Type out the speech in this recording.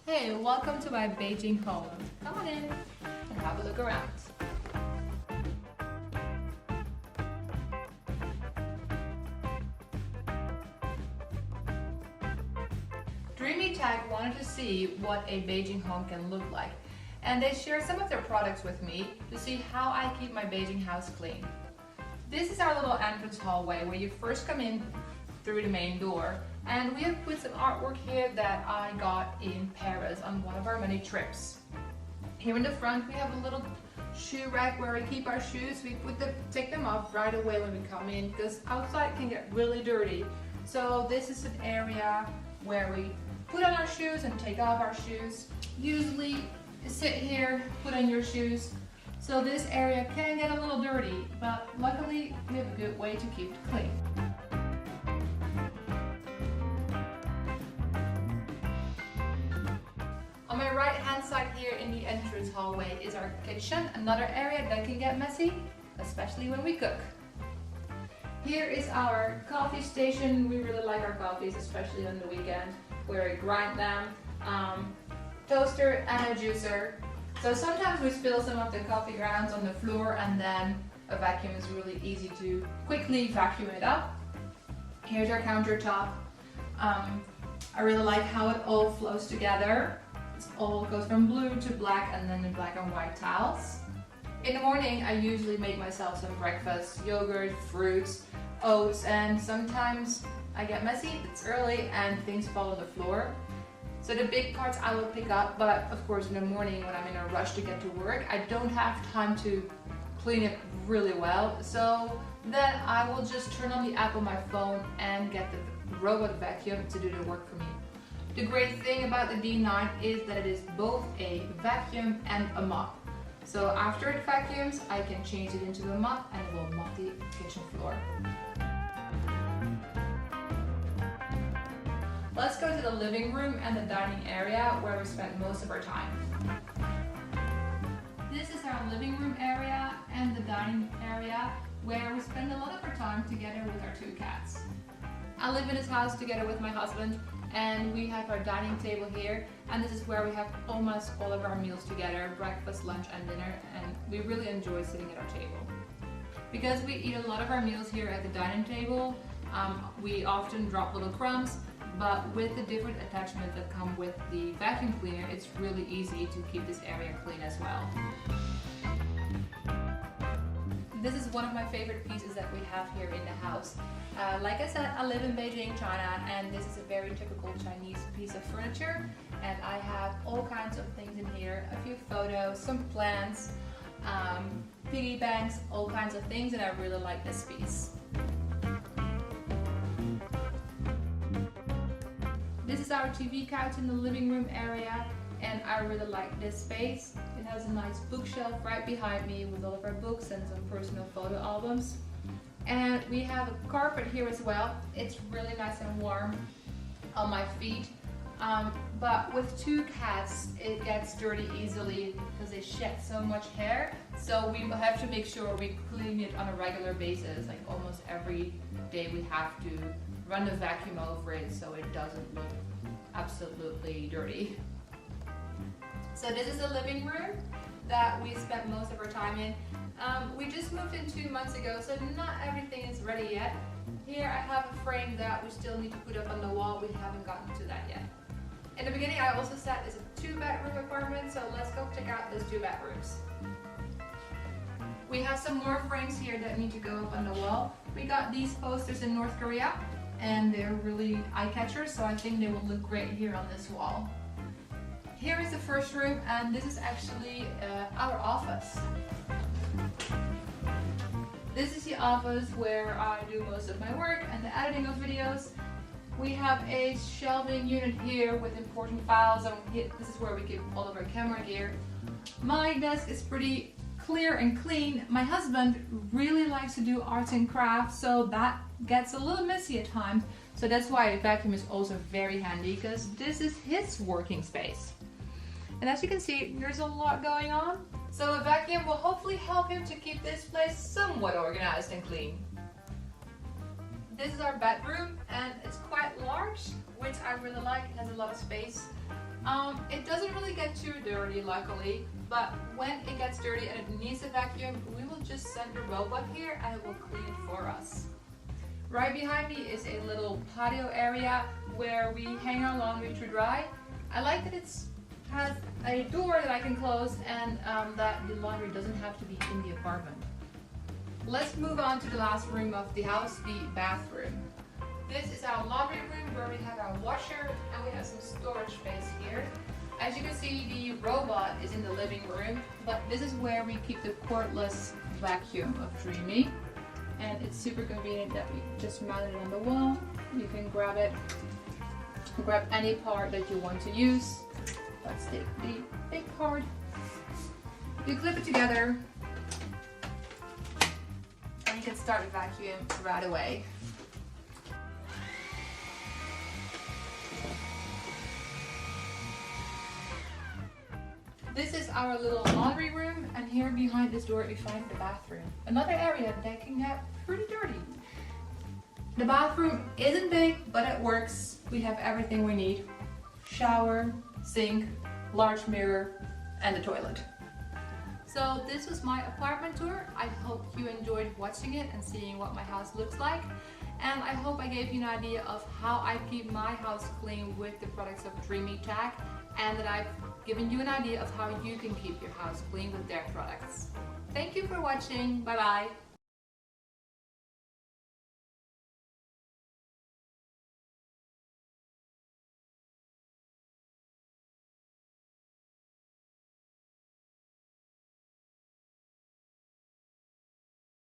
Hey, welcome to my Beijing home. Come on in and have a look around. Dreame wanted to see what a Beijing home can look like, and they shared some of their products with me to see how I keep my Beijing house clean. This is our little entrance hallway where you first come in through the main door, and we have put some artwork here that I got in Paris on one of our many trips. Here in the front we have a little shoe rack where we keep our shoes. We take them off right away when we come in because outside can get really dirty. So this is an area where we put on our shoes and take off our shoes. Usually sit here, put on your shoes. So this area can get a little dirty, but luckily we have a good way to keep it clean. On my right hand side here in the entrance hallway is our kitchen, another area that can get messy, especially when we cook. Here is our coffee station. We really like our coffees, especially on the weekend, where we grind them, toaster and a juicer. So sometimes we spill some of the coffee grounds on the floor, and then a vacuum is really easy to quickly vacuum it up. Here's our countertop. I really like how it all flows together. It all goes from blue to black and then the black and white tiles. In the morning I usually make myself some breakfast, yogurt, fruits, oats, and sometimes I get messy, it's early and things fall on the floor. So the big parts I will pick up, but of course in the morning when I'm in a rush to get to work, I don't have time to clean it really well. So then I will just turn on the app on my phone and get the robot vacuum to do the work for me. The great thing about the D9 is that it is both a vacuum and a mop. So after it vacuums, I can change it into a mop and it will mop the kitchen floor. Let's go to the living room and the dining area where we spend most of our time. This is our living room area and the dining area where we spend a lot of our time together with our two cats. I live in this house together with my husband, and we have our dining table here, and this is where we have almost all of our meals together, breakfast, lunch and dinner, and we really enjoy sitting at our table. Because we eat a lot of our meals here at the dining table, we often drop little crumbs, but with the different attachments that come with the vacuum cleaner, it's really easy to keep this area clean as well. This is one of my favorite pieces that we have here in the house. Like I said, I live in Beijing, China, and this is a very typical Chinese piece of furniture. And I have all kinds of things in here, a few photos, some plants, piggy banks, all kinds of things, and I really like this piece. This is our TV couch in the living room area, and I really like this space. It has a nice bookshelf right behind me with all of our books and some personal photo albums. And we have a carpet here as well. It's really nice and warm on my feet. But with two cats, it gets dirty easily because they shed so much hair. So we have to make sure we clean it on a regular basis. Like almost every day we have to run the vacuum over it so it doesn't look absolutely dirty. So this is the living room that we spent most of our time in. We just moved in 2 months ago, so not everything is ready yet. Here I have a frame that we still need to put up on the wall. We haven't gotten to that yet. In the beginning I also said it's a 2-bedroom apartment, so let's go check out those 2 bedrooms. We have some more frames here that need to go up on the wall. We got these posters in North Korea, and they're really eye-catchers, so I think they will look great here on this wall. Here is the first room, and this is actually our office. This is the office where I do most of my work and the editing of videos. We have a shelving unit here with important files, and this is where we keep all of our camera gear. My desk is pretty clear and clean. My husband really likes to do arts and crafts, so that gets a little messy at times. So that's why a vacuum is also very handy, because this is his working space. And as you can see, there's a lot going on. So a vacuum will hopefully help him to keep this place somewhat organized and clean. This is our bedroom, and it's quite large, which I really like. It has a lot of space. It doesn't really get too dirty, luckily, but when it gets dirty and it needs a vacuum, we will just send the robot here and it will clean it for us. Right behind me is a little patio area where we hang our laundry to dry. I like that it has a door that I can close and that the laundry doesn't have to be in the apartment. Let's move on to the last room of the house, the bathroom. This is our laundry room where we have our washer and we have some storage space here. As you can see, the robot is in the living room, but this is where we keep the cordless vacuum of Dreame. And it's super convenient that we just mount it on the wall. You can grab it, grab any part that you want to use. Let's take the big part. You clip it together and you can start the vacuum right away. This is our little laundry room, and here behind this door we find the bathroom. Another area that can get pretty dirty. The bathroom isn't big, but it works. We have everything we need. Shower, sink, large mirror, and the toilet. So this was my apartment tour. I hope you enjoyed watching it and seeing what my house looks like. And I hope I gave you an idea of how I keep my house clean with the products of Dreame Tag, and that I've given you an idea of how you can keep your house clean with their products. Thank you for watching. Bye bye.